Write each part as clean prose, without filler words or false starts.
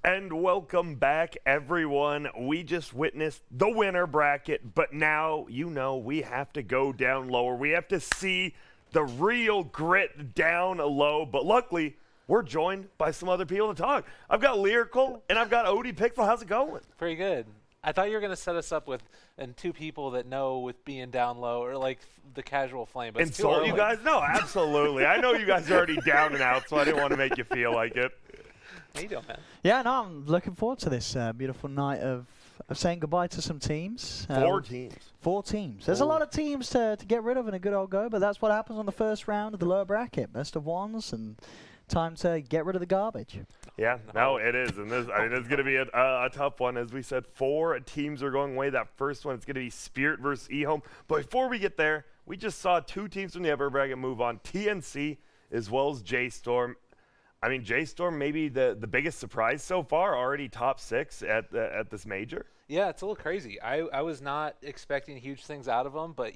And welcome back, everyone. We just witnessed the winner bracket, but now, we have to go down lower. We have to see the real grit down low, but luckily, we're joined by some other people to talk. I've got Lyrical, and I've got Odie Pickful. How's it going? Pretty good. I thought you were going to set us up with two people that know with being down low or like the casual flame. But insult you guys? No, absolutely. I know you guys are already down and out, so I didn't want to make you feel like it. How you doing, man? Yeah, no, I'm looking forward to this beautiful night of saying goodbye to some teams. 4 teams. 4 teams. There's a lot of teams to get rid of in a good old go, but that's what happens on the first round of the lower bracket. Best of ones and time to get rid of the garbage. Yeah, no, it is. And this, it's going to be a tough one. As we said, 4 teams are going away. That first one, it's going to be Spirit versus eHome. But before we get there, we just saw 2 teams from the upper bracket move on, TNC as well as J-Storm. I mean, J-Storm maybe the biggest surprise so far, already top 6 at this major. Yeah, it's a little crazy. I was not expecting huge things out of them, but,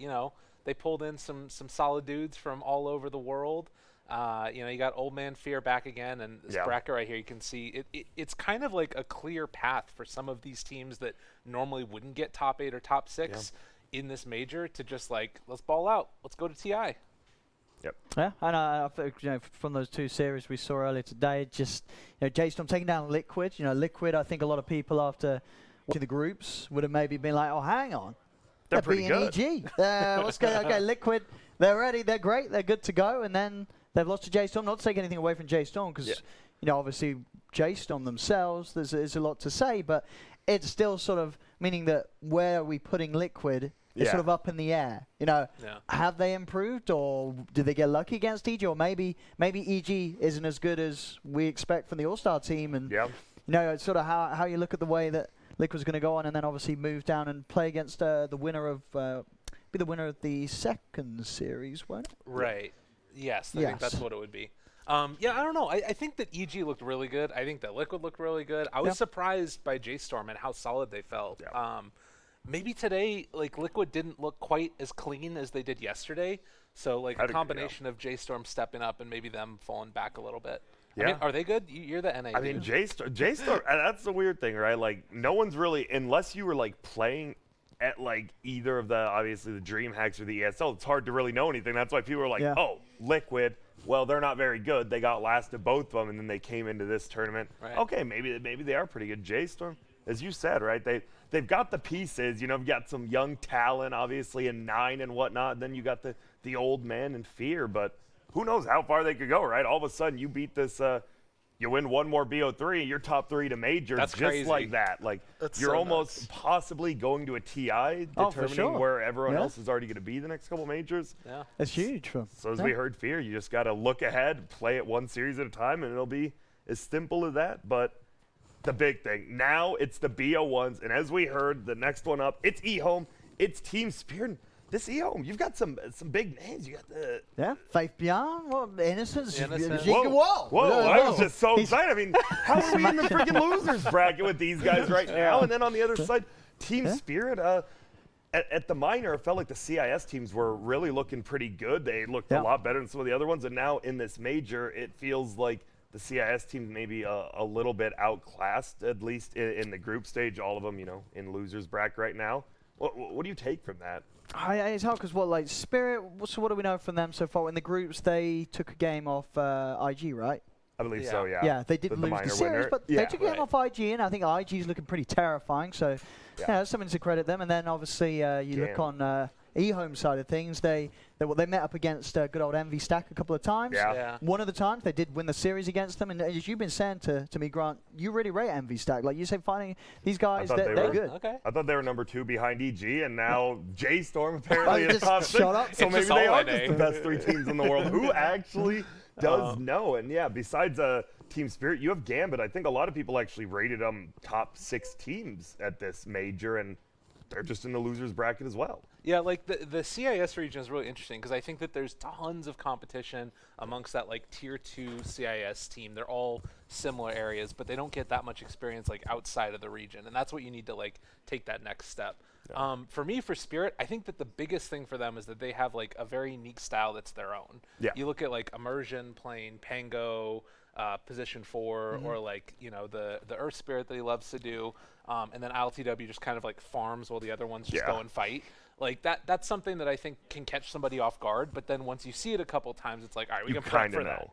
they pulled in some solid dudes from all over the world. You got Old Man Fear back again, and this bracket right here, you can see it's kind of like a clear path for some of these teams that normally wouldn't get top 8 or top 6 in this major to just like, let's ball out. Let's go to TI. Yep. Yeah, and I think from those 2 series we saw earlier today, just J-Storm taking down Liquid. Liquid, I think a lot of people after watching the groups would have maybe been like, oh, hang on, they're pretty good. EG. What's going on? Okay, Liquid, they're ready, they're great, they're good to go, and then they've lost to J-Storm. Not to take anything away from J-Storm because obviously J-Storm themselves, there's a lot to say, but it's still sort of meaning that where are we putting Liquid? It's sort of up in the air. Have they improved, or did they get lucky against EG, or maybe EG isn't as good as we expect from the All-Star team, and it's sort of how you look at the way that Liquid's going to go on, and then obviously move down and play against the winner of be the winner of the second series, won't it? Right. Yes, I think that's what it would be. I don't know. I think that EG looked really good. I think that Liquid looked really good. I was surprised by J-Storm and how solid they felt. Yeah. Maybe today, like, Liquid didn't look quite as clean as they did yesterday. So, like, a combination of J-Storm stepping up and maybe them falling back a little bit. Yeah. I mean, are they good? You're the NA. I mean, J-Storm, that's the weird thing, right? Like, no one's really, unless you were, like, playing at, like, either of obviously the DreamHacks or the ESL, it's hard to really know anything. That's why people are like, oh, Liquid, well, they're not very good. They got last of both of them, and then they came into this tournament. Right. Okay, maybe they are pretty good. J-Storm, as you said, right? They've got the pieces. You've got some young talent, obviously, in 9 and whatnot. And then you got the old man in Fear. But who knows how far they could go, right? All of a sudden, you beat this. You win one more BO3, you're top 3 to major. That's just crazy. Like that. Like you're so almost nuts. Possibly going to a TI, determining where everyone else is already going to be the next couple majors. Yeah, it's huge. So as we heard, Fear, you just got to look ahead, play it one series at a time, and it'll be as simple as that. But the big thing now, it's the BO1s, and as we heard, the next one up, it's eHome, it's Team Spirit. This eHome, you've got some big names. You got the Faith Beyond, Innocence. Whoa! I was just so excited. I mean, how are we in the freaking losers bracket with these guys right now? And then on the other side, Team Spirit. At the minor, it felt like the CIS teams were really looking pretty good. They looked a lot better than some of the other ones. And now in this major, it feels like the CIS teams maybe a little bit outclassed, at least in the group stage. All of them, in losers bracket right now. What do you take from that? It's hard because Spirit, so what do we know from them so far? In the groups, they took a game off IG, right? I believe so, yeah. Yeah, they did lose the series, winner. but they took a game off IG, and I think IG is looking pretty terrifying, so that's something to credit them. And then obviously you look on eHome side of things, they met up against good old Envy Stack a couple of times. Yeah. One of the times they did win the series against them, and as you've been saying to me, Grant, you really rate Envy Stack. Like you say, finding these guys, they're good. Okay. I thought they were number 2 behind EG, and now J-Storm apparently is top 6. Shut up. So maybe they are just the best 3 teams in the world. Who actually does know? And besides Team Spirit, you have Gambit. I think a lot of people actually rated them top 6 teams at this major, and they're just in the losers bracket as well. Yeah, like the CIS region is really interesting because I think that there's tons of competition amongst that like tier 2 CIS team. They're all similar areas, but they don't get that much experience like outside of the region, and that's what you need to like take that next step. Yeah. For me, for Spirit, I think that the biggest thing for them is that they have like a very unique style that's their own. Yeah. You look at like Immersion playing Pango, position 4, or like the Earth Spirit that he loves to do, and then ILTW just kind of like farms while the other ones just go and fight. Like that's something that I think can catch somebody off guard. But then once you see it a couple times, it's like, all right, we can prep for that.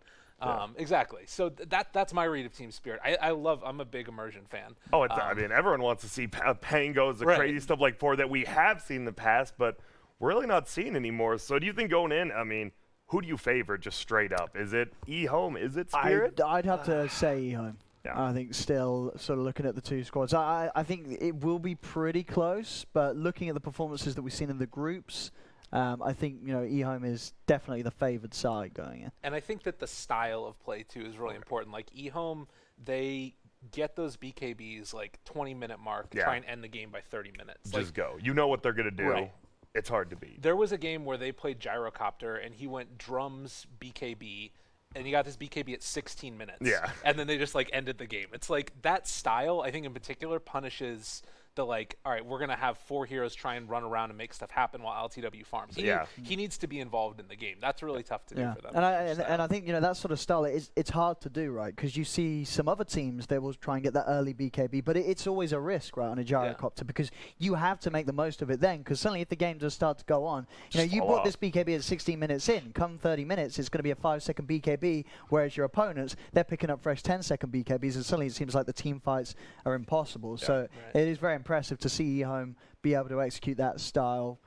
Exactly. So that's my read of Team Spirit. I'm a big immersion fan. Oh, I mean, everyone wants to see Pangos, the crazy stuff like 4 that we have seen in the past, but we're really not seeing anymore. So do you think going in, I mean, who do you favor just straight up? Is it eHome? Is it Spirit? I'd have to say eHome. Yeah. I think still sort of looking at the two squads, I think it will be pretty close, but looking at the performances that we've seen in the groups, I think eHome is definitely the favoured side going in. And I think that the style of play too is really important. Like eHome, they get those BKBs like 20-minute mark, try and end the game by 30 minutes. Just go. You know what they're gonna do. Right. It's hard to beat. There was a game where they played Gyrocopter and he went drums BKB. And he got his BKB at 16 minutes. Yeah. And then they just like ended the game. It's like that style, I think in particular, punishes the like, all right, we're going to have 4 heroes try and run around and make stuff happen while LTW farms. He needs to be involved in the game. That's really tough to do for them. And I think, that sort of style, it's hard to do, right? Because you see some other teams, they will try and get that early BKB, but it's always a risk, right, on a gyrocopter, because you have to make the most of it then, because suddenly if the game does start to go on, you brought this BKB at 16 minutes in, come 30 minutes, it's going to be a 5-second BKB, whereas your opponents, they're picking up fresh 10-second BKBs, and suddenly it seems like the team fights are impossible. So it is very impressive to see eHome be able to execute that style,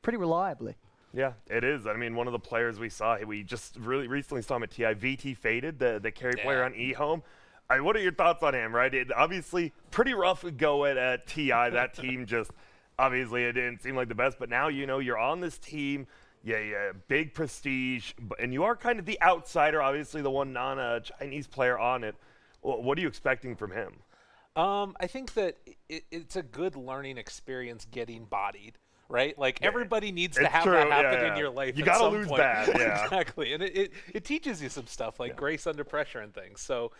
pretty reliably. Yeah, it is. I mean, one of the players we saw, we just really recently saw him at TI, VT Faded, the carry player on eHome. What are your thoughts on him, right? Obviously, pretty rough go at TI. That team just, obviously, it didn't seem like the best. But now, you're on this team. Yeah, big prestige. And you are kind of the outsider, obviously, the one non-Chinese player on it. What are you expecting from him? I think that it's a good learning experience getting bodied, right? Like everybody needs to have that happen in your life. You got to lose bad, Exactly, and it teaches you some stuff like grace under pressure and things. So,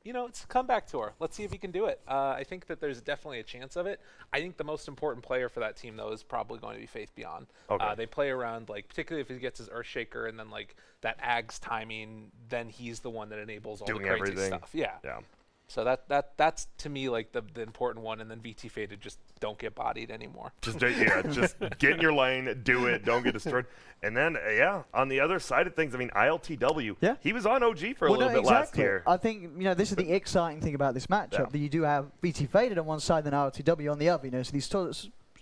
it's a comeback tour. Let's see if he can do it. I think that there's definitely a chance of it. I think the most important player for that team, though, is probably going to be Faith Beyond. Okay. They play around, like, particularly if he gets his Earthshaker and then, like, that Ags timing, then he's the one that enables all the crazy stuff. Yeah. So that's to me like the important one, and then VT Faded, just don't get bodied anymore. Just get in your lane, do it, don't get destroyed. And then on the other side of things, I mean ILTW, he was on OG for a little bit last year. I think this is the exciting thing about this matchup, that you do have VT Faded on one side and ILTW on the other. So these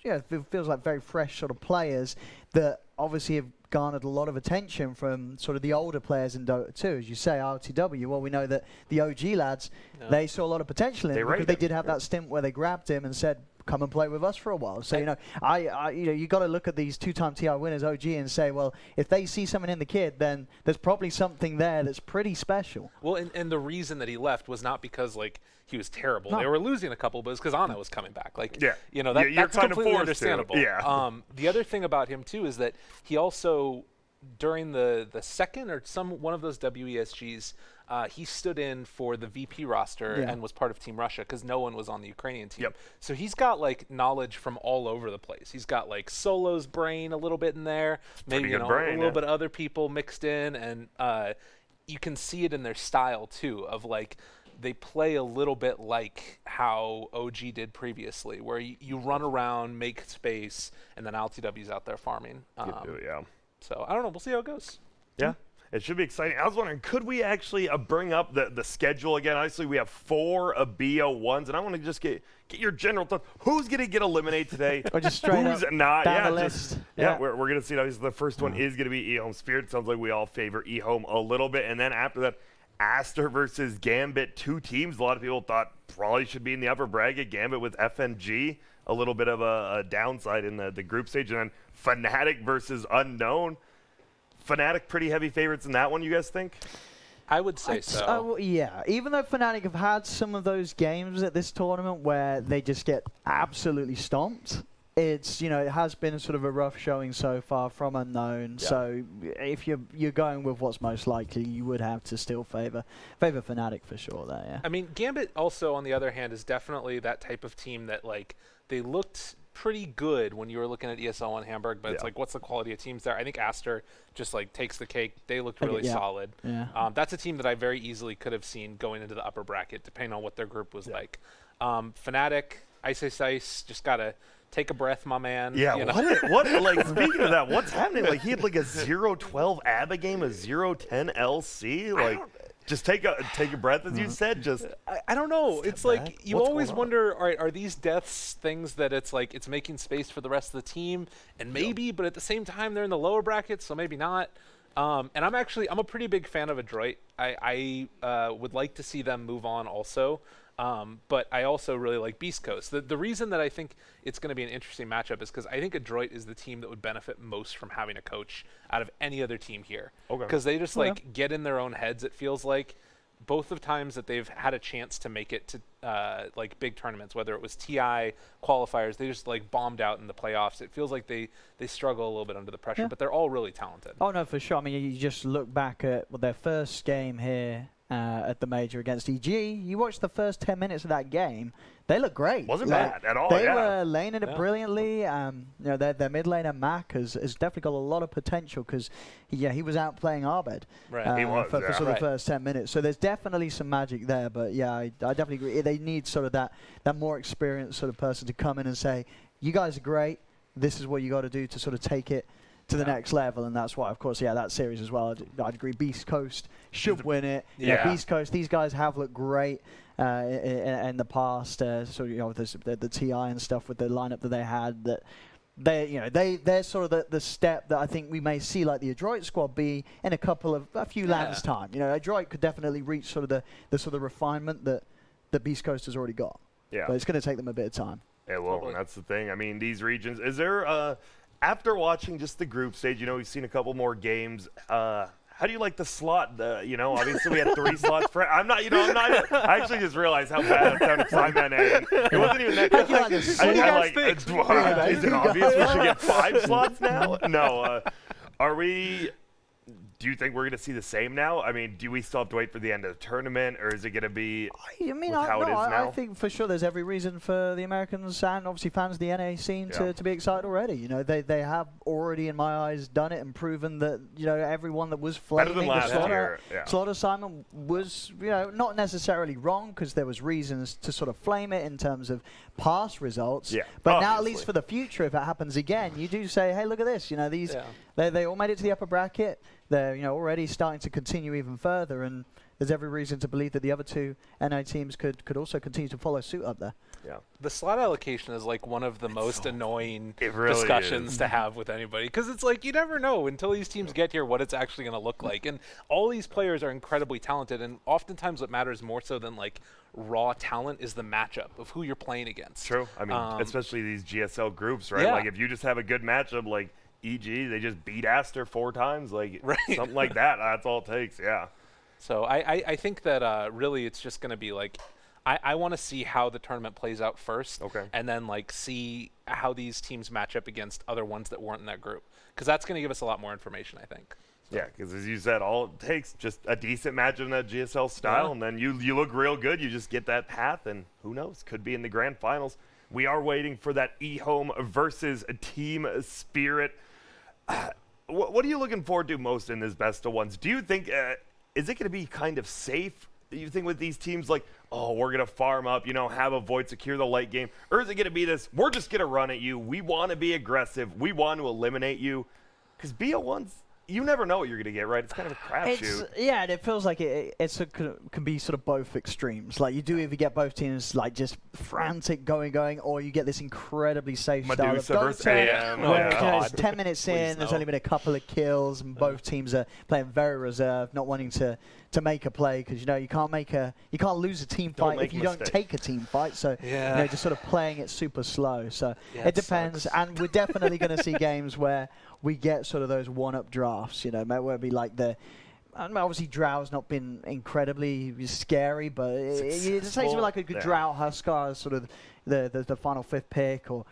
it feels like very fresh sort of players that obviously have garnered a lot of attention from sort of the older players in Dota 2. As you say, RTW, well, we know that the OG lads, they saw a lot of potential in him because they did have that stint where they grabbed him and said, come and play with us for a while. So, you got to look at these 2-time TI winners, OG, and say, well, if they see something in the kid, then there's probably something there that's pretty special. Well, and the reason that he left was not because, like, he was terrible. No. They were losing a couple, but it's because Ana was coming back. Like, that's completely understandable. The other thing about him, too, is that he also, during the second or one of those WESGs, he stood in for the VP roster and was part of Team Russia because no one was on the Ukrainian team. So he's got like knowledge from all over the place. He's got like Solo's brain a little bit in there, maybe a little bit of other people mixed in, and you can see it in their style too. Of like they play a little bit like how OG did previously, where you run around, make space, and then LTW's out there farming. So I don't know. We'll see how it goes. Yeah. It should be exciting. I was wondering, could we actually bring up the schedule again? Obviously, we have 4 BO1s, and I want to just get your general thoughts. Who's going to get eliminated today? Or just straight Who's up not? Down the list. We're going to see. Obviously, the first one is going to be eHome Spirit. Sounds like we all favor eHome a little bit. And then after that, Aster versus Gambit, 2 teams. A lot of people thought probably should be in the upper bracket. Gambit with FNG, a little bit of a downside in the group stage. And then Fnatic versus Unknown. Fnatic pretty heavy favorites in that one, you guys think? I would say so. Even though Fnatic have had some of those games at this tournament where they just get absolutely stomped, it has been sort of a rough showing so far from Unknown. So if you're going with what's most likely, you would have to still favor Fnatic for sure there, I mean, Gambit also, on the other hand, is definitely that type of team that, like, they looked pretty good when you were looking at ESL and Hamburg, but it's like, what's the quality of teams there? I think Aster just like takes the cake. They looked really solid. Yeah. That's a team that I very easily could have seen going into the upper bracket, depending on what their group was like. Fnatic, Ice, just gotta take a breath, my man. Yeah, you know? what like speaking of that, what's happening? Like he had like a 0-12 ABBA game, a 0-10 LC. Like just take a breath, as you said. Just I don't know. It's back. like you What's always going on? wonder, all right, are these deaths things that it's like it's making space for the rest of the team? And maybe, but at the same time they're in the lower brackets, so maybe not. And I'm a pretty big fan of Adroit. I would like to see them move on also. But I also really like Beast Coast. The reason that I think it's going to be an interesting matchup is because I think Adroit is the team that would benefit most from having a coach out of any other team here. Okay. Because they just like get in their own heads, it feels like. Both of times that they've had a chance to make it to like big tournaments, whether it was TI qualifiers, they just like bombed out in the playoffs. It feels like they struggle a little bit under the pressure, but they're all really talented. Oh, no, for sure. I mean, you just look back at their first game here at the major against EG. You watch the first 10 minutes of that game. They look great. Wasn't bad at all. They were laning it brilliantly. Their mid laner Mac has definitely got a lot of potential because he was out playing Arbed he was, for sort of the first 10 minutes. So there's definitely some magic there. But yeah, I definitely agree. They need sort of that more experienced sort of person to come in and say, you guys are great. This is what you got to do to sort of take it to the next level, and that's why, of course, that series as well. I'd agree. Beast Coast should win it. Beast Coast. These guys have looked great in the past. So the TI and stuff with the lineup that they had. That they're sort of the step that I think we may see like the Adroit squad be in a few lands time. Adroit could definitely reach sort of the sort of refinement that Beast Coast has already got. Yeah, but it's going to take them a bit of time. Yeah, well, and that's the thing. I mean, these regions. Is there after watching just the group stage, we've seen a couple more games. How do you like the slot? Obviously we had 3 slots for. I actually just realized how bad it sounded Simon. It wasn't even that. Is it obvious we should get 5 slots now? No. Do you think we're going to see the same now? I mean, do we still have to wait for the end of the tournament, or is it going to be how it is now? I think for sure there's every reason for the Americans and obviously fans of the NA scene to be excited already. They have already, in my eyes, done it and proven that everyone that was flaming the Slaughter Simon was not necessarily wrong because there was reasons to sort of flame it in terms of past results. Yeah, but now at least for the future, if it happens again, you do say, hey, look at this. These they all made it to the upper bracket. They're already starting to continue even further, and there's every reason to believe that the other 2 NA teams could also continue to follow suit up there. Yeah, the slot allocation is like one of the most annoying discussions to have with anybody because it's like you never know until these teams get here what it's actually going to look like, and all these players are incredibly talented, and oftentimes what matters more so than like raw talent is the matchup of who you're playing against. True. I mean, especially these GSL groups, right? Like if you just have a good matchup, like EG, they just beat Aster 4 times, like something like that. That's all it takes. Yeah. So I think that really it's just going to be like I want to see how the tournament plays out first, and then like see how these teams match up against other ones that weren't in that group, because that's going to give us a lot more information, I think. So. Yeah, because as you said, all it takes just a decent match in that GSL style, and then you look real good. You just get that path, and who knows, could be in the grand finals. We are waiting for that eHome versus Team Spirit. What are you looking forward to most in this best of ones? Do you think is it going to be kind of safe? Do you think with these teams like, oh, we're going to farm up, have a void, secure the late game, or is it going to be this? We're just going to run at you. We want to be aggressive. We want to eliminate you, because BO1's. You never know what you're going to get, right? It's kind of a crapshoot. Yeah, and it feels like it can be sort of both extremes. Like you do either get both teams like just frantic going, or you get this incredibly safe style of Dota, where it's 10 minutes in, there's only been a couple of kills, and both teams are playing very reserved, not wanting to make a play, because you can't lose a team fight if you don't take a team fight. So just sort of playing it super slow. So it depends, and we're definitely going to see games where we get sort of those one-up drafts, where it be like obviously Drow's not been incredibly scary, but it takes me like a good Drow Huskar sort of, the final 5th pick, or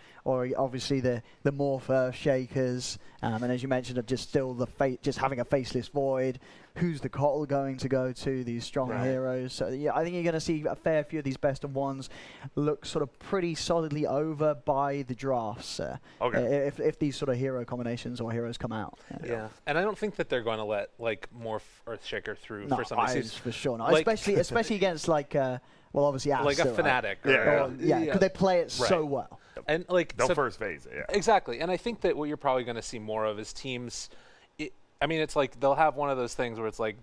obviously the Morph Earth Shakers, and as you mentioned, just still just having a faceless void. Who's the Kotl going to go to? These strong heroes. So yeah, I think you're going to see a fair few of these best of ones look sort of pretty solidly over by the drafts. If these sort of hero combinations or heroes come out. Yeah, and I don't think that they're going to let like Morph Earthshaker through for some of these. For sure not. Like especially against like well, obviously Aster, like a Fnatic. Right? Because they play it so well. And like they'll first phase it. Yeah. Exactly, and I think that what you're probably going to see more of is teams. I mean, it's like they'll have one of those things where it's like,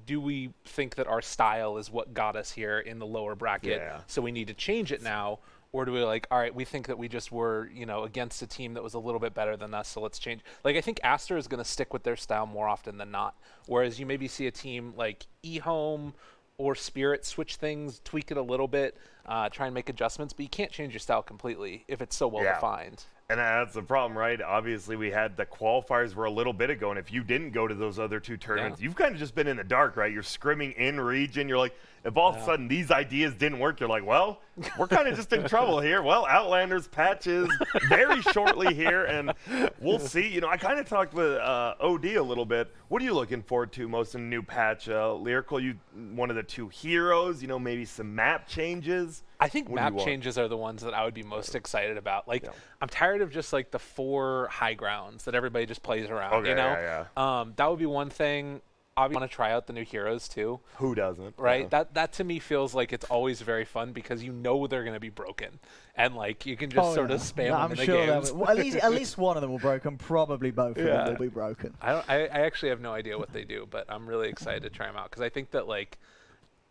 do we think that our style is what got us here in the lower bracket, so we need to change it now? Or do we like, all right, we think that we just were, against a team that was a little bit better than us, so let's change. Like, I think Aster is going to stick with their style more often than not, whereas you maybe see a team like eHome or Spirit switch things, tweak it a little bit, try and make adjustments, but you can't change your style completely if it's so well defined. And that's the problem, right? Obviously, we had the qualifiers were a little bit ago, and if you didn't go to those other 2 tournaments, you've kind of just been in the dark, right? You're scrimming in region. You're like, if all of a sudden these ideas didn't work, you're like, well, we're kind of just in trouble here. Well, Outlanders patches very shortly here, and we'll see. I kind of talked with OD a little bit. What are you looking forward to most in a new patch? Lyrical, you one of the 2 heroes, maybe some map changes? I think map changes are the ones that I would be most excited about. Like, I'm tired of just like the 4 high grounds that everybody just plays around, that would be one thing. Obviously, I want to try out the new heroes too. Who doesn't? Right? Yeah. That to me feels like it's always very fun because they're going to be broken, and like you can just sort of spam them in the games. Well, at least one of them will broken. Probably both of them will be broken. I actually have no idea what they do, but I'm really excited to try them out because I think that like.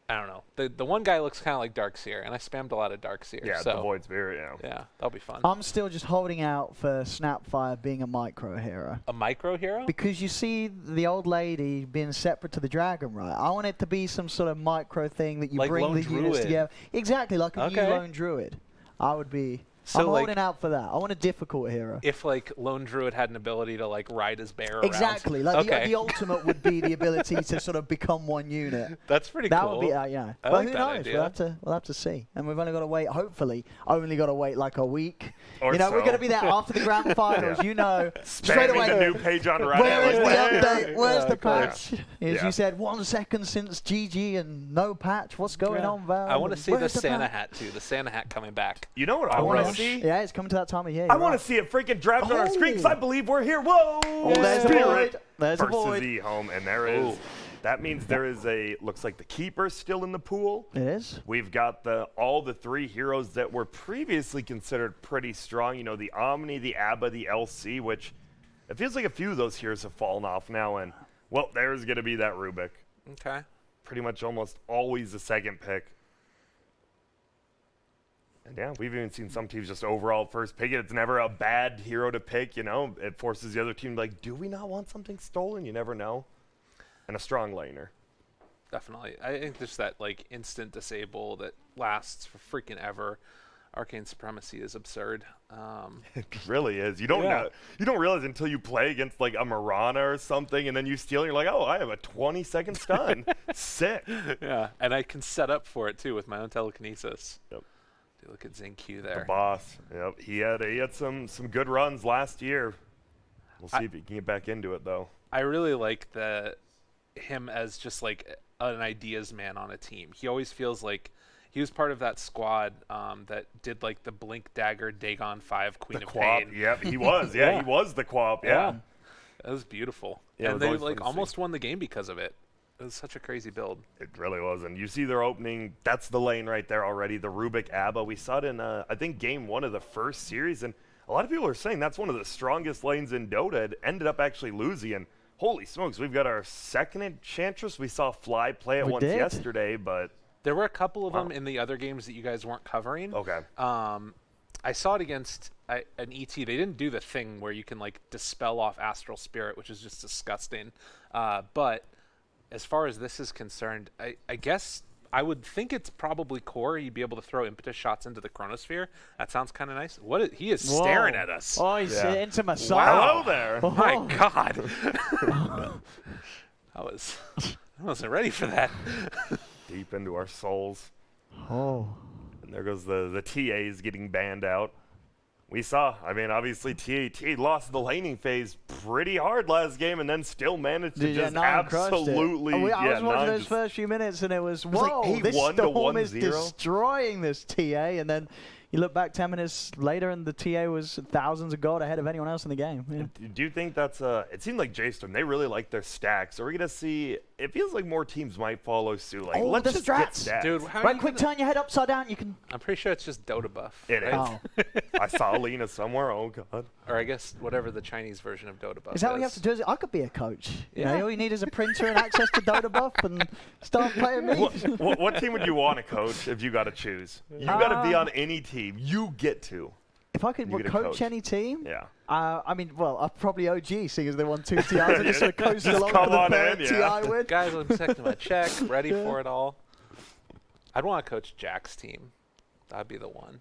I don't know. The one guy looks kind of like Darkseer, and I spammed a lot of Darkseer. Yeah, so the Void Spirit, Yeah, that'll be fun. I'm still just holding out for Snapfire being a micro hero. A micro hero? Because you see the old lady being separate to the dragon, right? I want it to be some sort of micro thing that you like bring Lone the units Druid. together. Exactly, like a new Lone Druid. I would be... So I'm like, holding out for that. I want a difficult hero. If like Lone Druid had an ability to like ride his bear exactly. around. Like the ultimate would be the ability to sort of become one unit. That's pretty cool. That would be, yeah. I But like who that knows? idea. We'll have to see. And we've only got to wait. Hopefully, only got to wait like a week. Or we're going to be there after the grand finals. Straight away. The new page on Reddit. Where is the update? Where's the patch? As you said, 1 second since GG and no patch. What's going on, Val? I want to see the Santa hat too. The Santa hat coming back. You know what I want to see? Yeah, it's coming to that time of year. I want to see it freaking draft on our screen because I believe we're here. Whoa! There's a void. There's a void. Versus E-Home, and there is. That means there is looks like the Keeper's still in the pool. It is. We've got all the 3 heroes that were previously considered pretty strong. The Omni, the Abba, the LC, which it feels like a few of those heroes have fallen off now. And, well, there's going to be that Rubik. Okay. Pretty much almost always the 2nd pick. And yeah, we've even seen some teams just overall first pick it. It's never a bad hero to pick, It forces the other team to like, do we not want something stolen? You never know. And a strong laner. Definitely. I think there's that like instant disable that lasts for freaking ever. Arcane Supremacy is absurd. It really is. You don't know. You don't realize until you play against like a Mirana or something, and then you steal, and you're like, oh, I have a 20-second stun. Sick. Yeah, and I can set up for it too with my own telekinesis. Yep. Look at ZinQ there. The boss. Yep. He had some good runs last year. We'll see if he can get back into it though. I really like him as just like an ideas man on a team. He always feels like he was part of that squad that did like the Blink Dagger Dagon 5 Queen of Pain. Yep, he was. Yeah, he was the Quap. Yeah. That was beautiful. Yeah, and they like almost won the game because of it. It was such a crazy build. It really was. And you see their opening. That's the lane right there already. The Rubik Abba. We saw it in, I think, game 1 of the first series. And a lot of people are saying that's one of the strongest lanes in Dota. It ended up actually losing. And holy smokes, we've got our 2nd Enchantress. We saw Fly play it once yesterday, but... There were a couple of them in the other games that you guys weren't covering. Okay. I saw it against an ET. They didn't do the thing where you can, like, dispel off Astral Spirit, which is just disgusting. But... as far as this is concerned, I guess I would think it's probably core. You'd be able to throw impetus shots into the Chronosphere. That sounds kind of nice. He is staring at us. Oh, he's into my soul. Wow. Hello there. Oh. My God. I wasn't ready for that. Deep into our souls. Oh. And there goes the TAs getting banned out. We saw, I mean, obviously TA lost the laning phase pretty hard last game and then still managed to just absolutely. I was watching those first few minutes and it was whoa, like this Storm is destroying this TA. And then you look back 10 minutes later and the TA was thousands of gold ahead of anyone else in the game. Yeah. Do you think that's it seemed like J-Storm, they really like their stacks. Are we going to see, it feels like more teams might follow suit. Like, let's just get stacks. Dude, right quick, turn your head upside down. You can. I'm pretty sure it's just Dota buff. It is. Oh. I saw Lena somewhere. Oh, God. Or I guess whatever the Chinese version of Dota buff is. That what you have to do? I could be a coach. Yeah. You know, all you need is a printer and access to Dota buff and start playing me. What team would you want to coach if you got to choose? You got to be on any team. You get to. If I could coach any team? Yeah. I mean, well, I'm probably OG, seeing as they won 2 TIs. I just sort of coasted along for the third TI win. Guys, I'm second my check, ready for it all. I'd want to coach Jack's team. That'd be the one.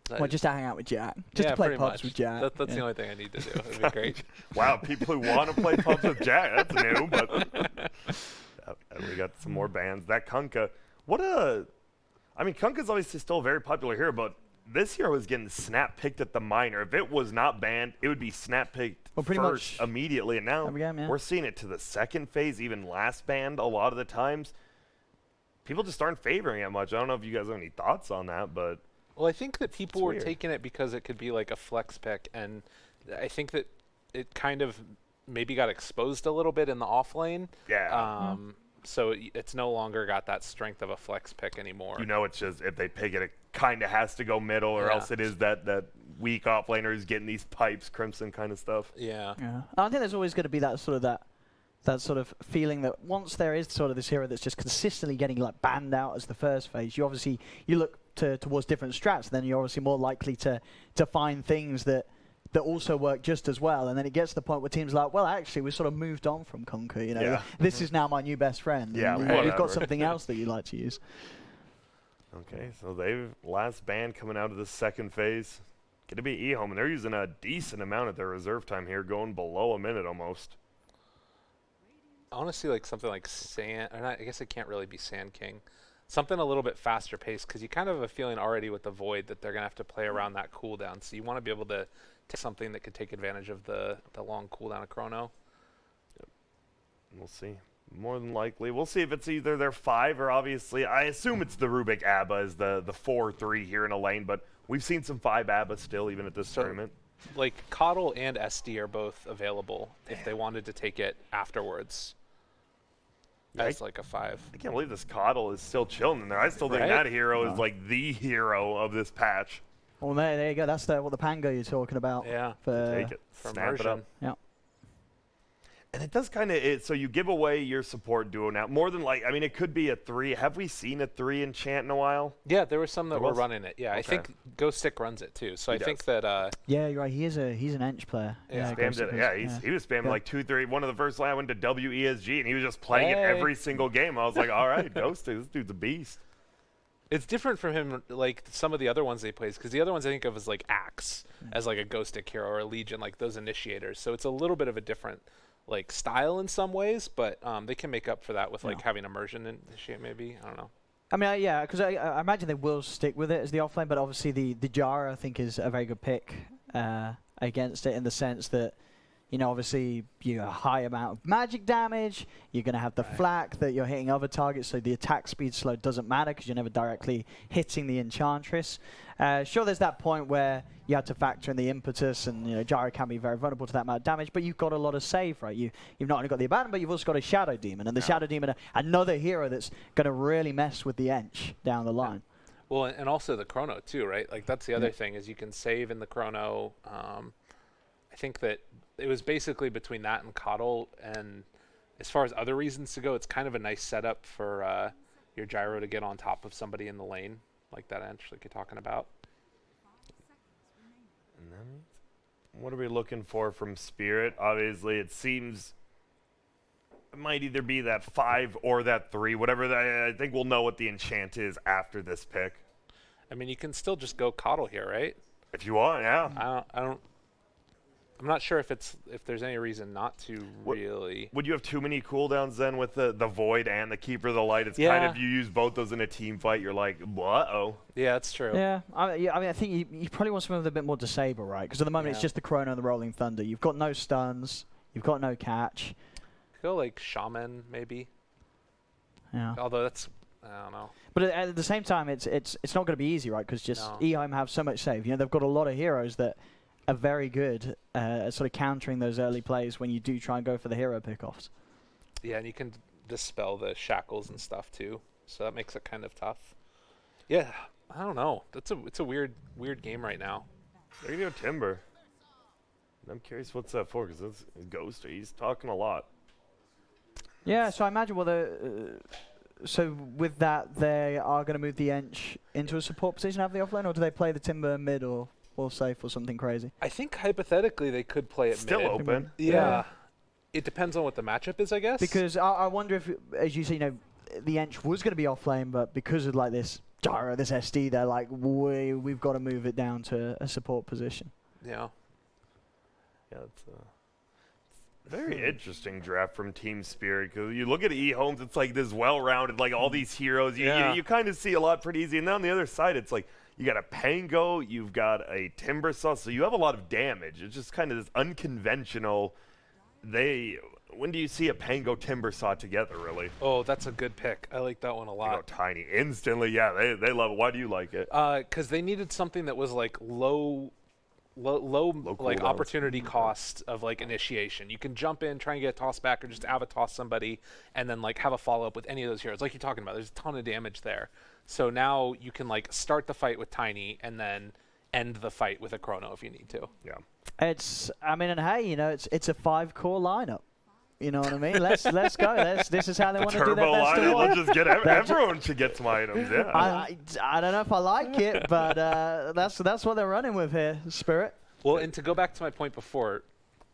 Well, just to hang out with Jack. Just to play pubs with Jack. That's the only thing I need to do. It'd be great. Wow, people who want to play pubs with Jack. That's new, but we got some more bans. That Kunkka. I mean, Kunkka's obviously still a very popular hero, but this hero is getting snap picked at the minor. If it was not banned, it would be snap picked first immediately. And now we're seeing it to the second phase, even last banned a lot of the times. People just aren't favoring it much. I don't know if you guys have any thoughts on that, but. Well, I think that people were taking it because it could be like a flex pick, and I think that it kind of maybe got exposed a little bit in the off lane. Yeah. So it's no longer got that strength of a flex pick anymore. You know, it's just if they pick it, it kind of has to go middle, or else it is that weak off laner who's getting these pipes, Crimson kind of stuff. Yeah. I think there's always going to be that sort of feeling that once there is sort of this hero that's just consistently getting like banned out as the first phase, you look towards different strats, then you're obviously more likely to find things that also work just as well. And then it gets to the point where teams are like, well, actually, we've sort of moved on from Kunkka. You know, this is now my new best friend. Yeah, you've got something else that you like to use. Okay, so they've last ban coming out of the second phase. Going to be eHome, and they're using a decent amount of their reserve time here, going below a minute almost. I want to see like something like I guess it can't really be Sand King. Something a little bit faster paced, because you kind of have a feeling already with the Void that they're going to have to play around that cooldown. So you want to be able to take something that could take advantage of the long cooldown of Chrono. Yep. We'll see. More than likely. We'll see if it's either their 5 or obviously, I assume it's the Rubik ABBA is the 4-3 here in a lane, but we've seen some 5 ABBA still even at this tournament. Like Coddle and SD are both available if they wanted to take it afterwards. As like a 5. I can't believe this Coddle is still chilling in there. I still think that hero is like the hero of this patch. Well, there you go. That's what the Pango you're talking about. Yeah. Take it. Snap it up. Yeah. And it does kind of, so you give away your support duo now. More than like, I mean, it could be a 3. Have we seen a 3 enchant in a while? Yeah, there were some that were running it. Yeah, okay. I think Ghost Stick runs it too. So I think that. Yeah, you're right. He's an Ench player. Yeah, he was spamming like 2-3. One of the first line I went to WESG, and he was just playing it every single game. I was like, all right, Ghost Stick, this dude's a beast. It's different from him, like some of the other ones they plays, because the other ones I think of as like Axe, as like a Ghost Stick hero, or a Legion, like those initiators. So it's a little bit of a different like style in some ways, but they can make up for that with like having immersion initiate maybe. I don't know. I mean, yeah, because I imagine they will stick with it as the offlane, but obviously the Jara I think is a very good pick against it in the sense that, you know, obviously you have a high amount of magic damage, you're going to have the flak that you're hitting other targets, so the attack speed slow doesn't matter because you're never directly hitting the Enchantress. Sure, there's that point where you have to factor in the impetus, and you know Jara can be very vulnerable to that amount of damage, but you've got a lot of save, right? You've not only got the Abandon, but you've also got a Shadow Demon, and the Shadow Demon, another hero that's going to really mess with the Ench down the line. Well, and also the Chrono too, right? Like that's the other thing is you can save in the Chrono. I think that it was basically between that and Coddle, and as far as other reasons to go, it's kind of a nice setup for your Gyro to get on top of somebody in the lane, like that Ench like you're talking about. And then, what are we looking for from Spirit? Obviously, it seems it might either be that 5 or that 3, whatever. I think we'll know what the enchant is after this pick. I mean, you can still just go Coddle here, right? If you want, yeah. I don't. I'm not sure if there's any reason not to really. Would you have too many cooldowns then with the Void and the Keeper of the Light? It's kind of, you use both those in a team fight, you're like, uh-oh. Yeah, that's true. Yeah, I mean, I think you probably want something with a bit more disable, right? Because at the moment it's just the Chrono and the Rolling Thunder. You've got no stuns, you've got no catch. Go like Shaman, maybe. Yeah. Although that's, I don't know. But at the same time, it's not going to be easy, right? Because eHome have so much save. You know, they've got a lot of heroes that are very good at sort of countering those early plays when you do try and go for the hero pickoffs. Yeah, and you can dispel the shackles and stuff too, so that makes it kind of tough. Yeah, I don't know. It's a weird game right now. There you go, Timber. I'm curious what's that for, because it's Ghost. He's talking a lot. Yeah, so I imagine so with that, they are going to move the Ench into a support position, have the offlane, or do they play the Timber mid or safe or something crazy? I think hypothetically they could play it still mid. Open. Yeah. It depends on what the matchup is, I guess. Because I wonder if, as you say, you know, the Ench was going to be offlane, but because of like this gyro, this SD, they're like, we've got to move it down to a support position. Yeah. Yeah, it's very interesting draft from Team Spirit, because you look at eHomes, it's like this well-rounded, like all these heroes. You kind of see a lot pretty easy. And then on the other side, it's like you got a Pango, you've got a Timbersaw, so you have a lot of damage. It's just kind of this unconventional. When do you see a Pango Timbersaw together, really? Oh, that's a good pick. I like that one a lot. You know, Tiny instantly, yeah, they love it. Why do you like it? Because they needed something that was like low like opportunity cost of like initiation. You can jump in, try and get a toss back, or just have a toss somebody, and then like have a follow up with any of those heroes. Like you're talking about, there's a ton of damage there. So now you can like start the fight with Tiny and then end the fight with a Chrono if you need to. Yeah. I mean, and hey, you know, it's a 5-core lineup. You know what I mean? Let's go. This is how they want to do their best to win. Let's just get everyone should get some items. Yeah. I don't know if I like it, but that's what they're running with here, Spirit. Well, and to go back to my point before,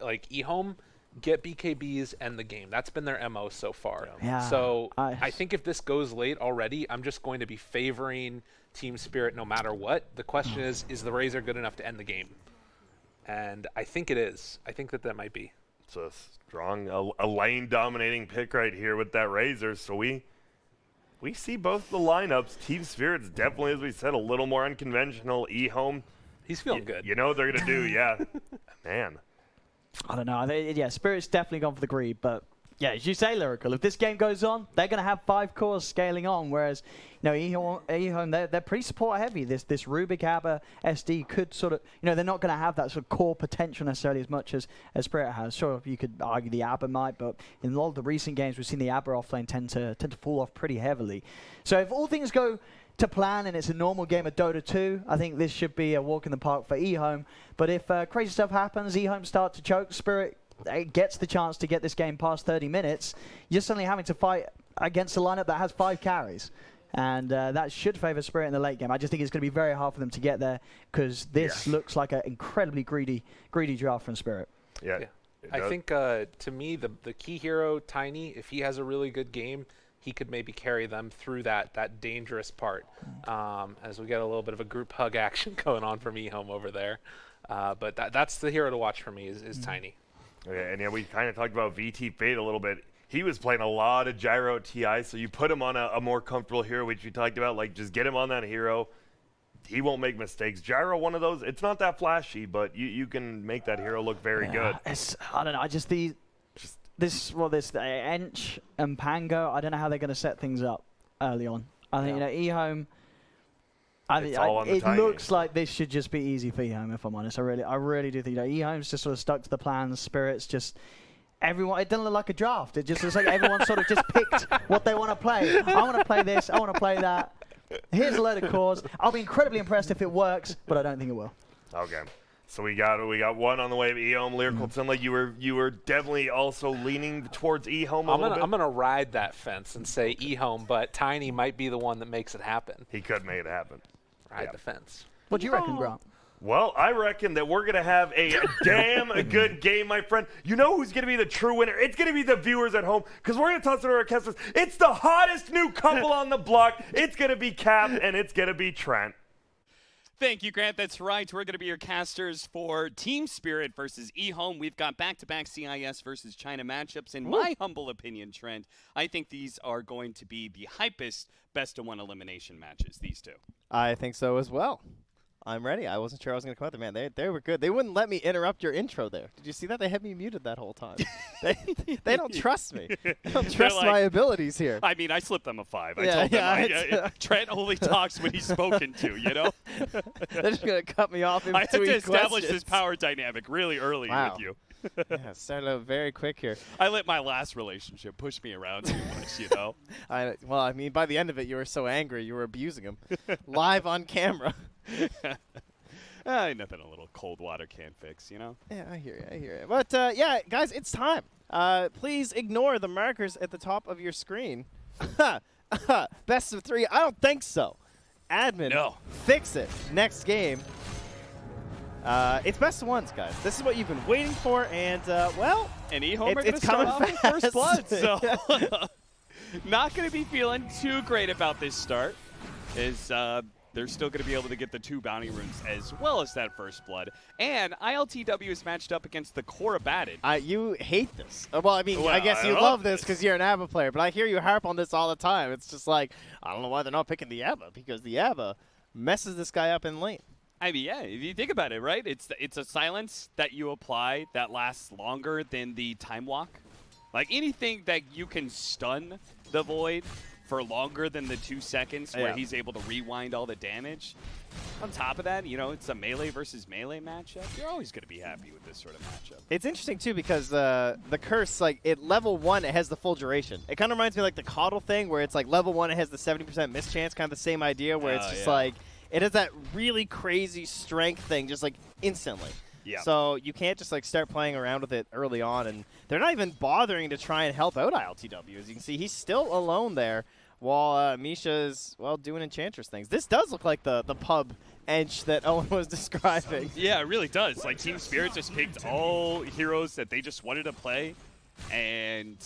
like eHome, get BKBs, end the game. That's been their MO so far. Yeah. So I think if this goes late already, I'm just going to be favoring Team Spirit no matter what. The question is the Razor good enough to end the game? And I think it is. I think that might be. It's a strong, a lane-dominating pick right here with that Razor. So we see both the lineups. Team Spirit's definitely, as we said, a little more unconventional. eHome, he's feeling good. You know what they're going to do, yeah. Man. I don't know. Yeah, Spirit's definitely gone for the greed, but yeah, as you say, Lyrical, if this game goes on, they're going to have 5 cores scaling on, whereas, you know, eHome, they're pretty support heavy. This Rubik Aber SD could sort of, you know, they're not going to have that sort of core potential necessarily as much as Spirit has. Sure, you could argue the Aber might, but in a lot of the recent games, we've seen the Aber offlane tend to fall off pretty heavily. So if all things go to plan and it's a normal game of Dota 2, I think this should be a walk in the park for eHome. But if crazy stuff happens, eHome start to choke, Spirit gets the chance to get this game past 30 minutes, you're suddenly having to fight against a lineup that has 5 carries. And that should favor Spirit in the late game. I just think it's going to be very hard for them to get there, because this looks like an incredibly greedy draft from Spirit. Yeah. I think, to me, the key hero, Tiny, if he has a really good game, he could maybe carry them through that dangerous part, as we get a little bit of a group hug action going on from eHome over there. But that's the hero to watch for me is Tiny. Okay, and yeah, we kind of talked about VT Fate a little bit. He was playing a lot of Gyro TI, so you put him on a more comfortable hero, which we talked about. Like, just get him on that hero. He won't make mistakes. Gyro, one of those. It's not that flashy, but you can make that hero look very good. I don't know. This Ench and Pango, I don't know how they're going to set things up early on. I think, you know, eHome, it looks like this should just be easy for eHome, if I'm honest. I really do think, you know, eHome's just sort of stuck to the plans. Spirit's just everyone. It doesn't look like a draft. It just looks like everyone sort of just picked what they want to play. I want to play this. I want to play that. Here's a load of cores. I'll be incredibly impressed if it works, but I don't think it will. Okay. So we got one on the way of eHome. Lyrical, it sounded like you were definitely also leaning towards eHome a little bit. I'm gonna ride that fence and say eHome, but Tiny might be the one that makes it happen. He could make it happen. Ride the fence. What do you reckon, Grant? Well, I reckon that we're going to have a damn good game, my friend. You know who's going to be the true winner? It's going to be the viewers at home, because we're going to toss it to our casters. It's the hottest new couple on the block. It's going to be Cap, and it's going to be Trent. Thank you, Grant. That's right. We're going to be your casters for Team Spirit versus eHome. We've got back-to-back CIS versus China matchups. In my humble opinion, Trent, I think these are going to be the hypest best-of-one elimination matches, these two. I think so as well. I'm ready. I wasn't sure I was going to come out there, man. They were good. They wouldn't let me interrupt your intro there. Did you see that? They had me muted that whole time. They don't trust me. They don't trust my abilities here. I mean, I slipped them a 5. I told them Trent only talks when he's spoken to, you know? They're just going to cut me off in between I had to establish questions. this power dynamic really early with you. Yeah, started out very quick here. I let my last relationship push me around too much, you know? Well, I mean, by the end of it, you were so angry, you were abusing him. Live on camera. Nothing a little cold water can't fix, you know? Yeah, I hear you. But, yeah, guys, it's time. Please ignore the markers at the top of your screen. Best of 3? I don't think so. Admin, no. Fix it. Next game. It's best of 1s, guys. This is what you've been waiting for, and, well, and eHome are going to start off with first blood, so not going to be feeling too great about this start. They're still going to be able to get the 2 bounty runes as well as that first blood. And ILTW is matched up against the Korra Batted. You hate this. Well, I mean, I guess you love this because you're an ABBA player, but I hear you harp on this all the time. It's just like, I don't know why they're not picking the ABBA, because the ABBA messes this guy up in lane. I mean, yeah, if you think about it, right? It's a silence that you apply that lasts longer than the time walk. Like anything that you can stun the Void for longer than the 2 seconds where he's able to rewind all the damage. On top of that, you know, it's a melee versus melee matchup. You're always going to be happy with this sort of matchup. It's interesting, too, because the curse, like, at level 1, it has the full duration. It kind of reminds me like the Coddle thing, where it's like level 1, it has the 70% miss chance, kind of the same idea, where it's just like, it has that really crazy strength thing just, like, instantly. Yeah. So you can't just, like, start playing around with it early on, and they're not even bothering to try and help out ILTW. As you can see, he's still alone there, while Misha's, well, doing Enchantress things. This does look like the pub edge that Owen was describing. Yeah, it really does. Like, Team Spirit just picked all heroes that they just wanted to play, and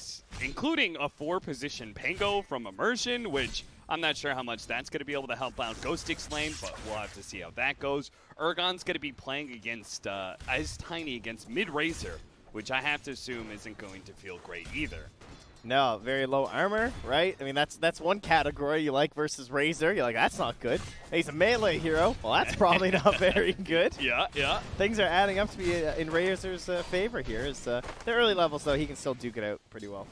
including a 4-position Pango from Immersion, which I'm not sure how much that's going to be able to help out Ghostix lane, but we'll have to see how that goes. Urgon's going to be playing against Ice Tiny against Mid Razor, which I have to assume isn't going to feel great either. No, very low armor, right? I mean, that's one category you like versus Razor. You're like, that's not good. He's a melee hero. Well, that's probably not very good. Yeah. Things are adding up to be in Razor's favor here. The early levels, though, he can still duke it out pretty well.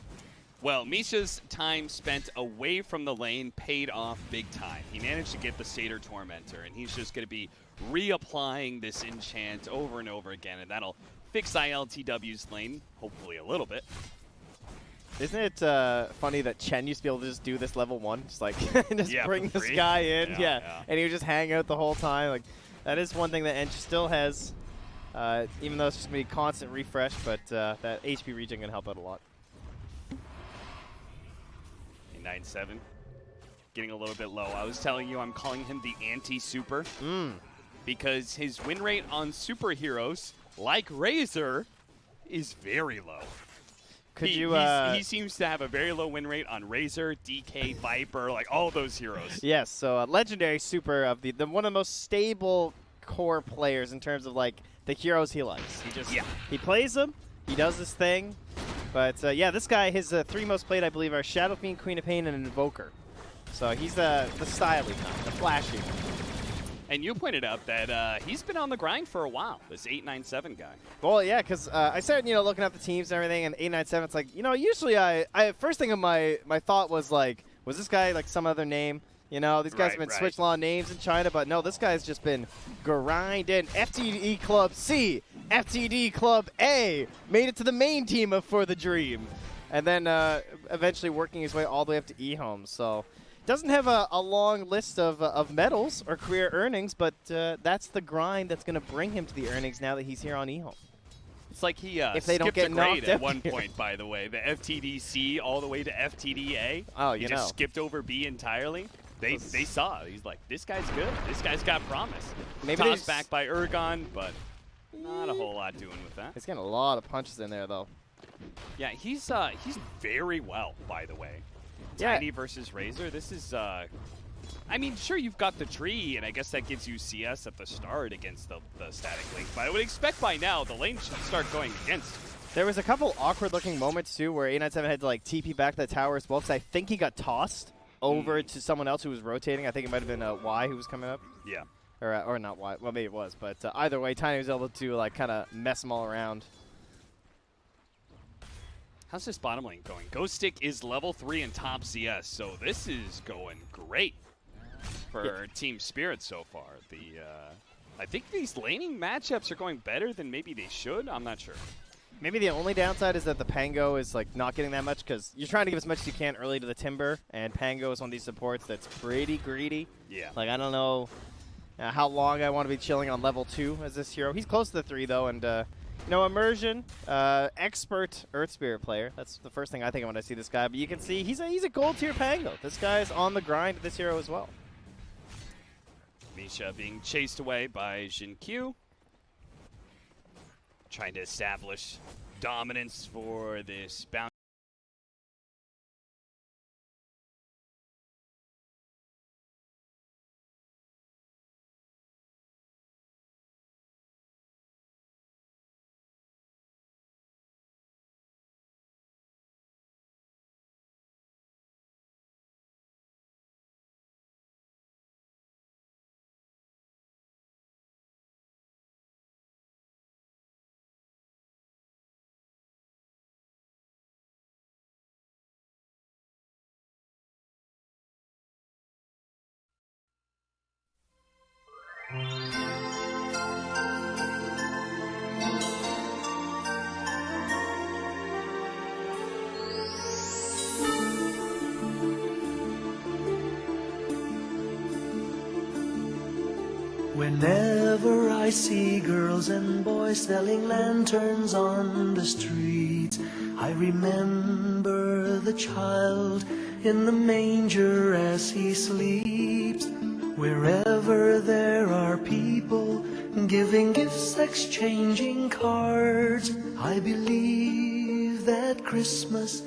Well, Misha's time spent away from the lane paid off big time. He managed to get the Satyr Tormentor, and he's just going to be reapplying this enchant over and over again, and that'll fix ILTW's lane, hopefully a little bit. Isn't it funny that Chen used to be able to just do this level 1? Just like, bring this guy in. Yeah. And he would just hang out the whole time. Like, that is one thing that Ench still has, even though it's just going to be constant refresh, but that HP regen can help out a lot. 9-7. Getting a little bit low. I was telling you I'm calling him the anti-super. Because his win rate on superheroes, like Razor, is very low. He seems to have a very low win rate on Razor, DK, Viper, like all those heroes. Yes, so legendary super of the one of the most stable core players in terms of like the heroes he likes. He plays them, he does this thing. But yeah, this guy, his 3 most played, I believe, are Shadow Fiend, Queen of Pain, and Invoker. So he's the styly kind, the flashy. And you pointed out that he's been on the grind for a while, this 897 guy. Well, yeah, because I started, looking up the teams and everything, and 897, it's like, usually I first thing of my thought was like, was this guy like some other name? These guys have been switching a lot of names in China, but no, this guy's just been grinding. FTD Club C, FTD Club A, made it to the main team of For the Dream, and then eventually working his way all the way up to eHome. So doesn't have a long list of medals or career earnings, but that's the grind that's going to bring him to the earnings now that he's here on eHome. It's like he if they don't skipped get a grade at knocked one point, by the way. The FTDC all the way to FTDA. Oh, he just skipped over B entirely. They saw it. He's like, this guy's good. This guy's got promise. Maybe tossed back by Urgon, but not a whole lot doing with that. He's getting a lot of punches in there, though. Yeah, he's very well, by the way. Yeah. Tiny versus Razor. This is I mean, sure, you've got the tree, and I guess that gives you CS at the start against the static link, but I would expect by now the lane should start going against you. There was a couple awkward-looking moments, too, where 897 had to, like, TP back to the tower as well, because I think he got tossed over to someone else who was rotating. I think it might have been Y who was coming up. Yeah. Or not Y. Well, maybe it was, but either way, Tiny was able to, like, kind of mess them all around. How's this bottom lane going? Ghost Stick is level 3 in top CS, so this is going great for Team Spirit so far. I think these laning matchups are going better than maybe they should. I'm not sure. Maybe the only downside is that the Pango is like not getting that much because you're trying to give as much as you can early to the Timber, and Pango is one of these supports that's pretty greedy. Yeah. Like, I don't know how long I want to be chilling on level 2 as this hero. He's close to the 3, though, and you know, Immersion, expert Earth Spirit player. That's the first thing I think of when I see this guy. But you can see he's a gold tier Pango. This guy is on the grind with this hero as well. Misha being chased away by Jin Q. Trying to establish dominance for this bounty. Whenever I see girls and boys selling lanterns on the streets, I remember the child in the manger as he sleeps. Wherever there are people giving gifts, exchanging cards, I believe that Christmas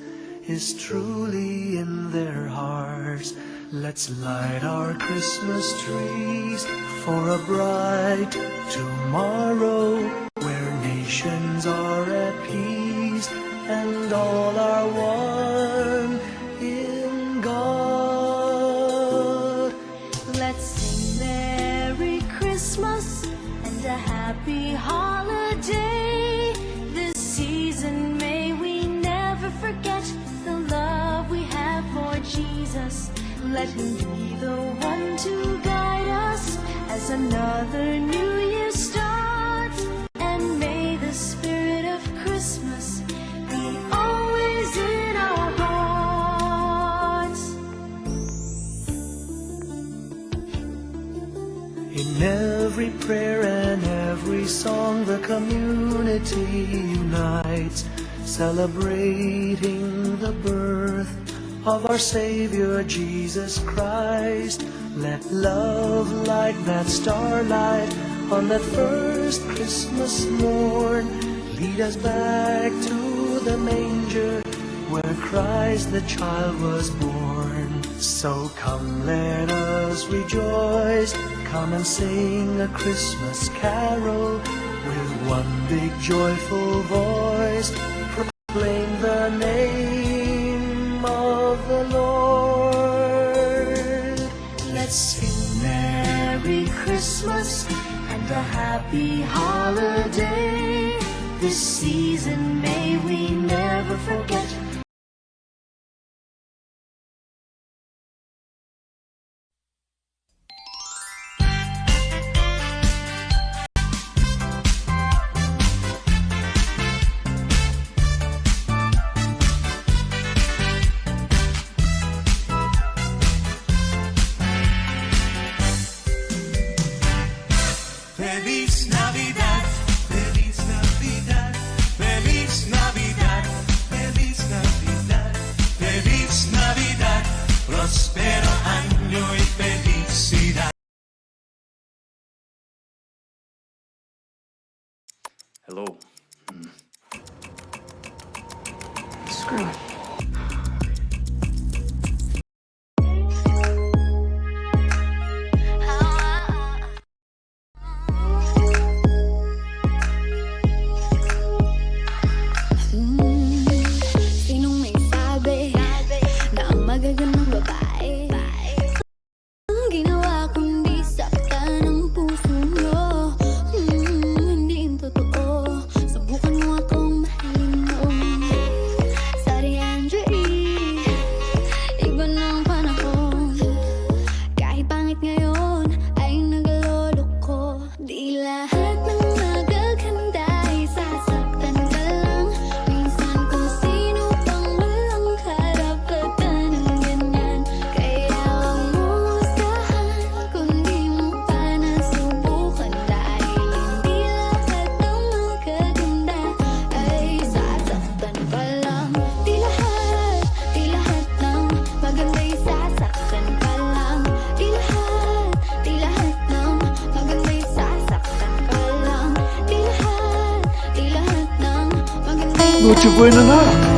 is truly in their hearts. Let's light our Christmas trees for a bright tomorrow, where nations are at peace and all are one in God. Let's sing Merry Christmas and a Happy Holiday. This season may we never forget the love we have for Jesus. Let him be the one to guide us as another new year starts. And may the spirit of Christmas be always in our hearts. In every prayer and every song, the community unites, celebrating the birth of our Savior Jesus Christ. Let love like that starlight on that first Christmas morn lead us back to the manger where Christ the child was born. So come, let us rejoice, come and sing a Christmas carol with one big joyful voice, proclaim the name of the Lord. Let's sing Merry Christmas and a Happy Holiday. This season may we never forget. Feliz Navidad, Feliz Navidad, Feliz Navidad, Feliz Navidad, Feliz Navidad, próspero año y felicidad. Hello. Screw it. Nochebuena na.